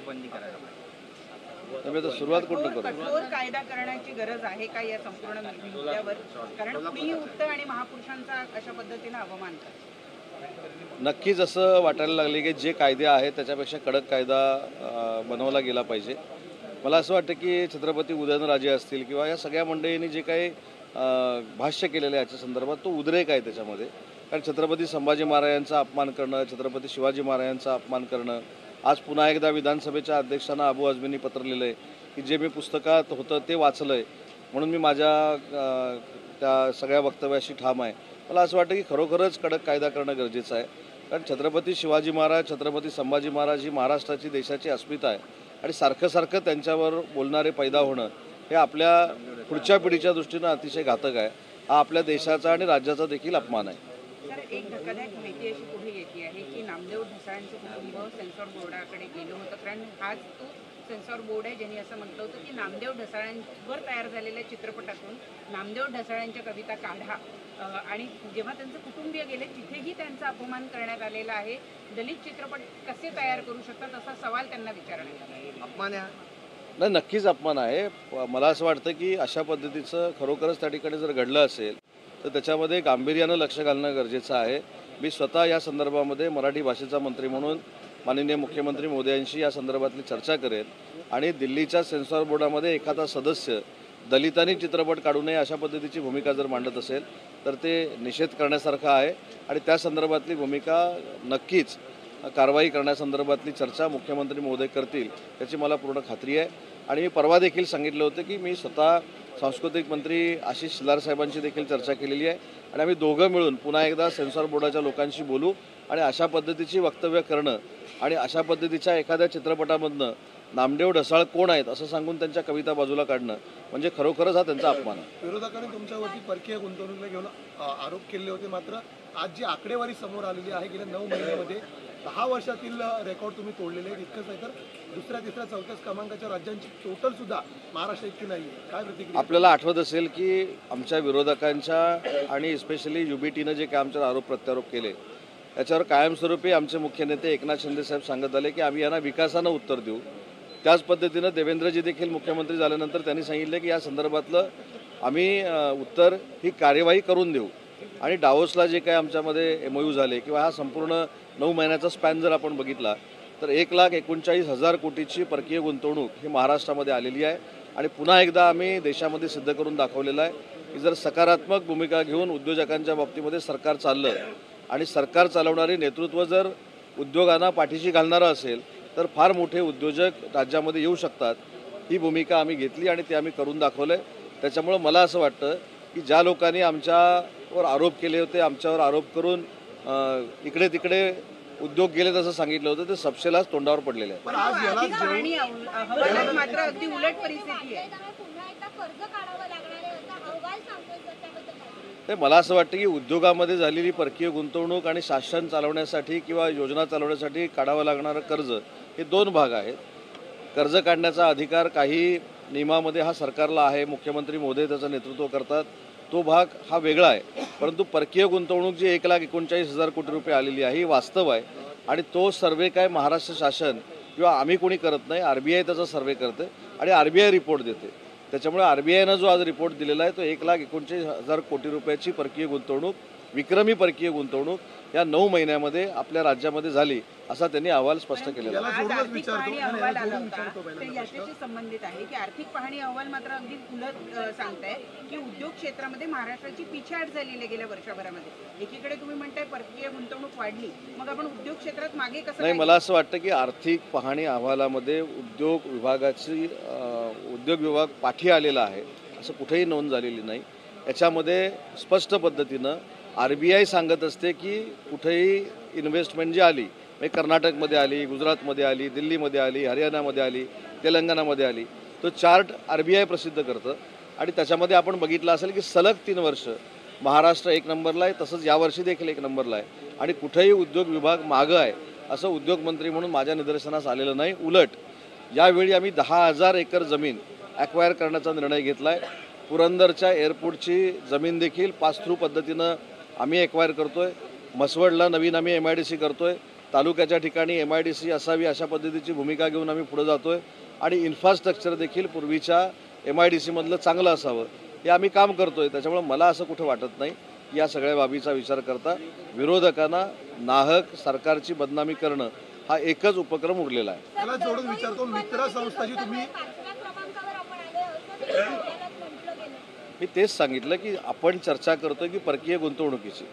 बंदी करायला पाहिजे? त्यामुळे आता सुरुवात कुठून करू? कठोर कायदा करण्याची गरज आहे का या संपूर्ण मुद्द्यावर? कारण कुणीही उठतं आणि महापुरुषांचा अशा पद्धतीने अवमान करतं. नक्कीच असं वाटायला लागले की जे कायदे आहेत त्याच्यापेक्षा कडक कायदा बनवला गेला पाहिजे. मला असं वाटतं की छत्रपती उदयनराजे असतील किंवा या सगळ्या मंडळींनी जे काही भाष्य केलेलं आहे याच्या संदर्भात तो उद्रेक आहे त्याच्यामध्ये. कारण छत्रपती संभाजी महाराजांचा अपमान करणं, छत्रपती शिवाजी महाराजांचा अपमान करणं, आज पुन्हा एकदा विधानसभेच्या अध्यक्षांना अबू आझमींनी पत्र लिहिलं आहे की जे मी पुस्तकात होतं ते वाचलं आहे म्हणून मी माझ्या त्या सगळ्या वक्तव्याशी ठाम आहे. मला असं वाटतं की खरोखरच कडक कायदा करणं गरजेचं आहे. कारण छत्रपती शिवाजी महाराज, छत्रपती संभाजी महाराज ही महाराष्ट्राची देशाची अस्मिता आहे आणि सारखं सारखं त्यांच्यावर बोलणारे पैदा होणं हे आपल्या पुढच्या पिढीच्या दृष्टीनं अतिशय घातक आहे. हा आपल्या देशाचा आणि राज्याचा देखील अपमान आहे. सर, एक धक्कादायक माहिती अशी पुढे येते आहे की नामदेव ढसाळांचं कुटुंब सेन्सॉर बोर्डाकडे गेलं होतं. कारण हाच तो सेन्सॉर बोर्ड आहे ज्यांनी असं म्हटलं होतं की नामदेव ढसाळांवर तयार झालेल्या चित्रपटातून नामदेव ढसाळांच्या कविता काढा. आणि जेव्हा त्यांचे कुटुंबीय गेले तिथेही त्यांचा अपमान करण्यात आलेला आहे. दलित चित्रपट कसे तयार करू शकतात असा सवाल त्यांना विचारण्यात आला. अपमान आहे? नाही, नक्कीच अपमान आहे. मला असं वाटतं की अशा पद्धतीचं खरोखरच त्या ठिकाणी जर घडलं असेल तर त्याच्यामध्ये गांभीर्यानं लक्ष घालणं गरजेचं आहे. मी स्वतः या संदर्भामध्ये मराठी भाषेचा मंत्री म्हणून माननीय मुख्यमंत्री मोदयांशी या संदर्भातली चर्चा करेल आणि दिल्लीच्या सेन्सॉर बोर्डामध्ये एखादा सदस्य दलितांनी चित्रपट काढू नये अशा पद्धतीची भूमिका जर मांडत असेल तर ते निषेध करण्यासारखं आहे आणि त्या संदर्भातली भूमिका नक्कीच कारवाई करण्यासंदर्भातली चर्चा मुख्यमंत्री महोदय करतील याची मला पूर्ण खात्री आहे. आणि मी परवा देखील सांगितलं होतं की मी स्वतः सांस्कृतिक मंत्री आशिष शेलार साहेबांची देखील चर्चा केलेली आहे आणि आम्ही दोघं मिळून पुन्हा एकदा सेन्सॉर बोर्डाच्या लोकांशी बोलू आणि अशा पद्धतीची वक्तव्य करणं आणि अशा पद्धतीच्या एखाद्या चित्रपटामधनं नामदेव ढसाळ कोण आहेत असं सांगून त्यांच्या कविता बाजूला काढणं म्हणजे खरोखरच हा त्यांचा अपमान आहे. विरोधकांनी तुमच्यावरती परकीय गुंतवणुकीला घेऊन आरोप केले होते, मात्र आज जी आकडेवारी समोर आलेली आहे गेल्या 9 महिन्यामध्ये 10 वर्षातील रेकॉर्ड तुम्ही तोडलेले आहेत. इतकंच नाही तर दुसऱ्या, तिसऱ्या, चौथ्या क्रमांकाच्या राज्यांची टोटल सुद्धा महाराष्ट्र इतकी नाही. काय प्रतिक्रिया? आपल्याला आठवत असेल की आमच्या विरोधकांच्या आणि स्पेशली UBTनं जे काय आमच्यावर आरोप प्रत्यारोप केले त्याच्यावर कायमस्वरूपी आमचे मुख्य नेते एकनाथ शिंदे साहेब सांगत आले की आम्ही यांना विकासानं उत्तर देऊ. त्याच पद्धतीनं देवेंद्रजी देखील मुख्यमंत्री झाल्यानंतर त्यांनी सांगितलं की या संदर्भातलं आम्ही उत्तर ही कार्यवाही करून देऊ. आणि डावोसला जे काय आमच्यामध्ये MOU झाले किंवा हा संपूर्ण 9 महिन्याचा स्पॅन जर आपण बघितला तर 1,39,000 कोटीची परकीय गुंतवणूक ही महाराष्ट्रामध्ये आलेली आहे. आणि पुन्हा एकदा आम्ही देशामध्ये सिद्ध करून दाखवलेलं आहे की जर सकारात्मक भूमिका घेऊन उद्योजकांच्या बाबतीमध्ये सरकार चाललं आणि सरकार चालवणारे नेतृत्व जर उद्योगांना पाठीशी घालणारं असेल तर फार मोठे उद्योजक राज्यामध्ये येऊ शकतात. ही भूमिका आम्ही घेतली आणि ते आम्ही करून दाखवलं आहे. त्याच्यामुळं मला असं वाटतं की ज्या लोकांनी आमच्यावर आरोप केले होते, आमच्यावर आरोप करून इकडे तिकडे उद्योग गेले तसं सांगितलं होतं ते सपशेलाच तोंडावर पडलेले आहे. मात्र अगदी उलट परिस्थिती आहे. ते मला असं वाटतं की उद्योगामध्ये झालेली परकीय गुंतवणूक आणि शासन चालवण्यासाठी किंवा योजना चालवण्यासाठी काढावं लागणारं कर्ज हे 2 भाग आहेत. कर्ज काढण्याचा अधिकार काही नियमामध्ये हा सरकारला आहे, मुख्यमंत्री महोदय त्याचं नेतृत्व करतात, तो भाग हा वेगळा आहे. परंतु परकीय गुंतवणूक जी 1,39,000 कोटी रुपये आलेली आहे ही वास्तव आहे आणि तो सर्वे काय महाराष्ट्र शासन किंवा आम्ही कोणी करत नाही, RBI त्याचा सर्वे करते आणि RBI रिपोर्ट देते. त्याच्यामुळे RBIनं जो आज रिपोर्ट दिलेला आहे तो 1,39,000 कोटी रुपयाची परकीय गुंतवणूक, विक्रमी परकीय गुंतवणूक या 9 महिन्यामध्ये आपल्या राज्यामध्ये झाली असा त्यांनी अहवाल स्पष्ट केलेला आहे. आर्थिक पाहणी अहवाल आला होता तर याच्याशी संबंधित आहे की आर्थिक पाहणी अहवाल मात्र अगदी उलट सांगताय की उद्योग क्षेत्रामध्ये महाराष्ट्राची पिछेहाट झालेली गेल्या वर्षभरामध्ये. एकीकडे तुम्ही म्हणताय परकीय गुंतवणूक वाढली, मग आपण उद्योग क्षेत्रात मागे कसं? नाही, मला असं वाटतं की आर्थिक पाहणी अहवालामध्ये उद्योग विभाग पाठी आलेला आहे असं कुठेही नोंद झालेली नाही. याच्यामध्ये स्पष्ट पद्धतीनं RBI सांगत असते की कुठेही इन्व्हेस्टमेंट जी आली म्हणजे कर्नाटकमध्ये आली, गुजरातमध्ये आली, दिल्लीमध्ये आली, हरियाणामध्ये आली, तेलंगणामध्ये आली, तो चार्ट RBI प्रसिद्ध करतं आणि त्याच्यामध्ये आपण बघितलं असेल की सलग 3 वर्ष महाराष्ट्र 1 नंबरला आहे, तसंच यावर्षी देखील 1 नंबरला आहे आणि कुठेही उद्योग विभाग मागं आहे असं उद्योगमंत्री म्हणून माझ्या निदर्शनास आलेलं नाही. उलट यावेळी आम्ही 10,000 एकर जमीन ॲक्वायर करण्याचा निर्णय घेतला आहे. पुरंदरच्या एअरपोर्टची जमीन देखील पास थ्रू पद्धतीनं आम्ही ॲक्वायर करतो आहे. म्हसवडला नवीन आम्ही MIDC करतो आहे. तालुक्याच्या ठिकाणी MIDC असावी अशा पद्धतीची भूमिका घेऊन आम्ही पुढे जातोय आणि इन्फ्रास्ट्रक्चर देखील पूर्वीच्या MIDC मधलं चांगलं असावं हे आम्ही काम करतोय. त्याच्यामुळे मला असं कुठं वाटत नाही या सगळ्या बाबीचा विचार करता विरोधकांना नाहक सरकारची बदनामी करणं हा एकच उपक्रम उरलेला आहे. त्याला जोडून विचारतो, मित्र संस्थाची तुम्ही मी तेच सांगितलं की आपण चर्चा करतोय की परकीय गुंतवणुकीची.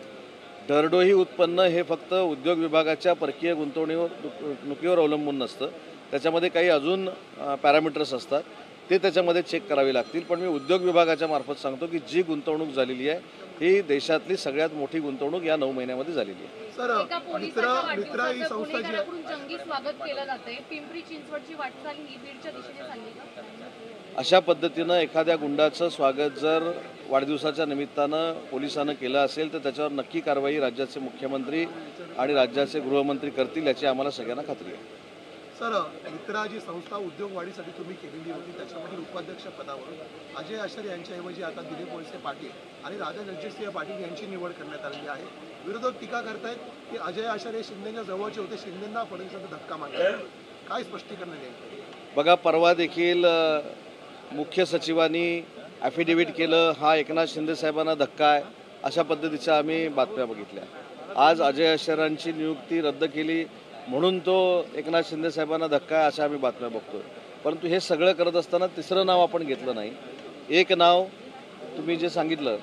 दरडोई उत्पन्न हे फक्त उद्योग विभागाच्या परकीय गुंतवणुकीवर अवलंबून नसतं. त्याच्यामध्ये काही अजून पॅरामीटर्स असतात ते त्याच्यामध्ये चेक करावे लागतील. पण मी उद्योग विभागाच्या मार्फत सांगतो की जी गुंतवणूक झालेली आहे ही देशातली सगळ्यात मोठी गुंतवणूक या 9 महिन्यामध्ये झालेली आहे. सर मित्र ही संस्था जी आहे, जंगी स्वागत केलं जातंय. पिंपरी चिंचवडची वाटचाल ही बीडच्या दिशेने चालली का? अशा पद्धतीनं एखाद्या गुंडाचं स्वागत जर वाढदिवसाच्या निमित्तानं पोलिसानं केलं असेल तर त्याच्यावर नक्की कारवाई राज्याचे मुख्यमंत्री आणि राज्याचे गृहमंत्री करतील याची आम्हाला सगळ्यांना खात्री आहे. सर मित्रा जी संस्था उद्योग वाढीसाठी तुम्ही केलेली होती त्याच्यामधील उपाध्यक्ष पदावरून अजय आशर यांच्याऐवजी आता दिलीप वळसे पाटील आणि राजा रणजितसिंह पाटील यांची निवड करण्यात आलेली आहे. विरोधक टीका करतायत की अजय आशर हे शिंदेच्या जवळचे होते, शिंदेंना फडणवीसांचा धक्का मारला. काय स्पष्टीकरण आहे? बघा, परवा देखील मुख्य सचिवांनी ॲफिडेव्हिट केलं हा एकनाथ शिंदे साहेबांना धक्का आहे अशा पद्धतीच्या आम्ही बातम्या बघितल्या. आज अजय आशरांची नियुक्ती रद्द केली म्हणून तो एकनाथ शिंदे साहेबांना धक्का आहे अशा आम्ही बातम्या बघतोय. परंतु हे सगळं करत असताना तिसरं नाव आपण घेतलं नाही. एक नाव तुम्ही जे सांगितलं,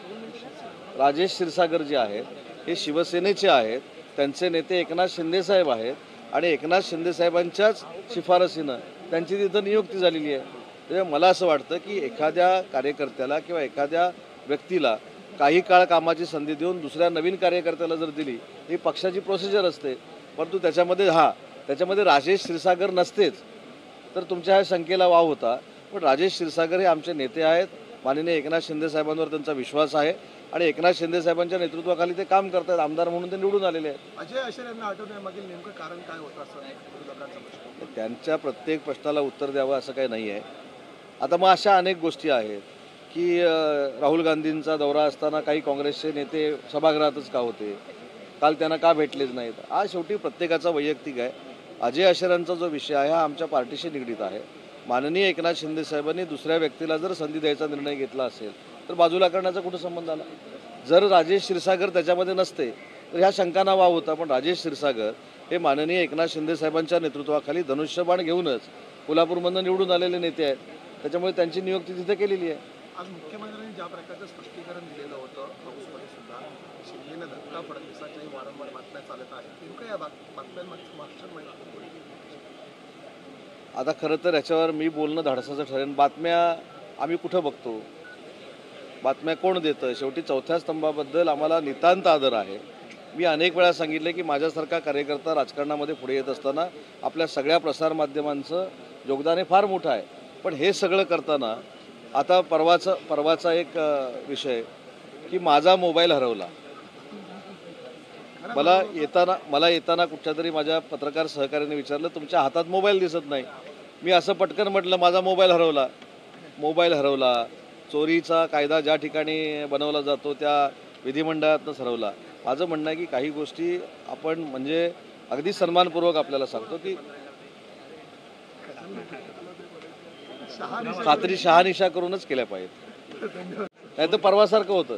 राजेश क्षीरसागर जे आहेत हे शिवसेनेचे आहेत, त्यांचे नेते एकनाथ शिंदे साहेब आहेत आणि एकनाथ शिंदे साहेबांच्याच शिफारसीनं त्यांची तिथं नियुक्ती झालेली आहे. म्हणजे मला असं वाटतं की एखाद्या कार्यकर्त्याला किंवा एखाद्या व्यक्तीला काही काळ कामाची संधी देऊन दुसऱ्या नवीन कार्यकर्त्याला जर दिली ही पक्षाची प्रोसिजर असते. परंतु त्याच्यामध्ये राजेश क्षीरसागर नसतेच तर तुमच्या ह्या शंकेला वाव होता. पण राजेश क्षीरसागर हे आमचे नेते आहेत. माननीय एकनाथ शिंदे साहेबांवर त्यांचा विश्वास आहे आणि एकनाथ शिंदे साहेबांच्या नेतृत्वाखाली ते काम करतात. आमदार म्हणून ते निवडून आलेले आहेत. अजय आशर यांना आठवण्यामागील नेमकं कारण काय होतं असं विरोधकांचा प्रश्न? त्यांच्या प्रत्येक प्रश्नाला उत्तर द्यावं असं काही नाही आहे. आता मग अशा अनेक गोष्टी आहेत की राहुल गांधींचा दौरा असताना काही काँग्रेसचे नेते सभागृहातच का होते, काल त्यांना का भेटलेच नाहीत. हा शेवटी प्रत्येकाचा वैयक्तिक आहे. अजय आशरांचा जो विषय आहे हा आमच्या पार्टीशी निगडीत आहे. माननीय एकनाथ शिंदे साहेबांनी दुसऱ्या व्यक्तीला जर संधी द्यायचा निर्णय घेतला असेल तर बाजूला करण्याचा कुठं संबंध आला. जर राजेश क्षीरसागर त्याच्यामध्ये नसते तर ह्या शंकांना वाव होता. पण राजेश क्षीरसागर हे माननीय एकनाथ शिंदे साहेबांच्या नेतृत्वाखाली धनुष्यबाण घेऊनच कोल्हापूरमधून निवडून आलेले नेते आहेत. त्याच्यामुळे त्यांची नियुक्ती तिथे केलेली आहे. आज मुख्यमंत्र्यांनी ज्या प्रकारचं स्पष्टीकरण दिलेलं होतं हाऊसमध्ये सुद्धा शिंदेला धक्का फडणवीसाच्याही वारंवार बातम्या चालत आहेत. नेमकं या बातम्यांमध्ये मागचं माहिती आता खरं तर याच्यावर मी बोलणं धाडसाचं ठरेल. बातम्या आम्ही कुठं बघतो, बातम्या कोण देतं? शेवटी चौथ्या स्तंभाबद्दल आम्हाला नितांत आदर आहे. मी अनेक वेळा सांगितले की माझ्यासारखा कार्यकर्ता राजकारणामध्ये पुढे येत असताना आपल्या सगळ्या प्रसारमाध्यमांचं योगदान हे फार मोठं आहे. पण हे सगळं करताना आता परवाचा एक विषय की माझा मोबाईल हरवला. मला येताना कुठच्या तरी माझ्या पत्रकार सहकार्याने विचारलं, तुमच्या हातात मोबाईल दिसत नाही. मी असं पटकन म्हटलं माझा मोबाईल हरवला. चोरीचा कायदा ज्या ठिकाणी बनवला जातो त्या विधिमंडळातच हरवला. माझं म्हणणं आहे की काही गोष्टी आपण म्हणजे अगदी सन्मानपूर्वक आपल्याला सांगतो की खात्री शहानिशा करूनच केल्या पाहिजेत. नाही तर परवासारखं होतं.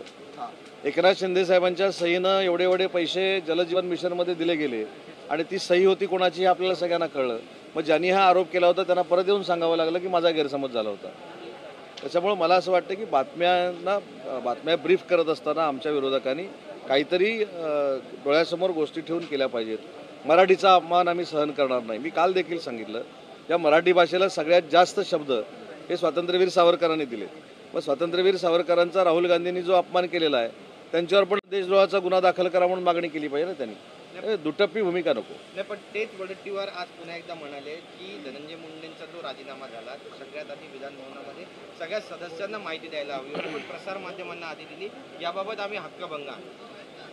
एकनाथ शिंदे साहेबांच्या सहीनं एवढे पैसे जलजीवन मिशनमध्ये दिले गेले आणि ती सही होती कोणाची हे आपल्याला सगळ्यांना कळलं. मग ज्यांनी हा आरोप केला होता त्यांना परत येऊन सांगावं लागलं की माझा गैरसमज झाला होता. त्याच्यामुळे मला असं वाटतं की बातम्या ब्रीफ करत असताना आमच्या विरोधकांनी काहीतरी डोळ्यासमोर गोष्टी ठेवून केल्या पाहिजेत. मराठीचा अपमान आम्ही सहन करणार नाही. मी काल देखील सांगितलं या मराठी भाषेला सगळ्यात जास्त शब्द हे स्वातंत्र्यवीर सावरकरांनी दिले. मग स्वातंत्र्यवीर सावरकरांचा राहुल गांधींनी जो अपमान केलेला आहे त्यांच्यावर पण देशद्रोहाचा गुन्हा दाखल करा म्हणून मागणी केली पाहिजे ना त्यांनी. दुटप्पी भूमिका नको. नाही, पण तेच वडेट्टीवार आज पुन्हा एकदा म्हणाले की धनंजय मुंडेंचा जो राजीनामा झाला तो सगळ्यात आधी विधानभवनामध्ये सगळ्या सदस्यांना माहिती द्यायला हवी होती, पण प्रसारमाध्यमांना आधी दिली. याबाबत आम्ही हक्कभंग आहे.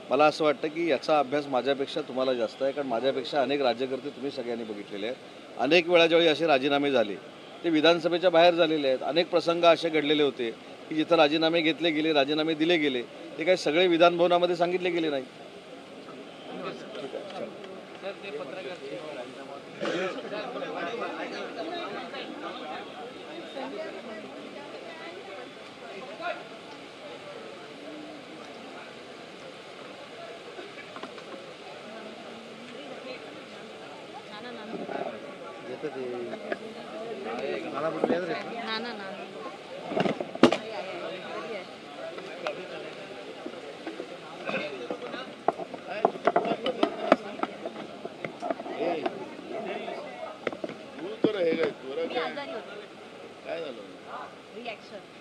मला असं वाटतं की याचा अभ्यास माझ्यापेक्षा तुम्हाला जास्त आहे. कारण माझ्यापेक्षा अनेक राज्यकर्ते तुम्ही सगळ्यांनी बघितलेले आहेत. अनेक वेळा ज्यावेळी असे राजीनामे झाले ते विधानसभेच्या बाहेर झालेले आहेत. अनेक प्रसंग असे घडलेले होते की जिथं राजीनामे घेतले गेले, राजीनामे दिले गेले, ते काही सगळे विधानभवनामध्ये सांगितले गेले नाही. मी आजारी होते काय झालं रिॲक्शन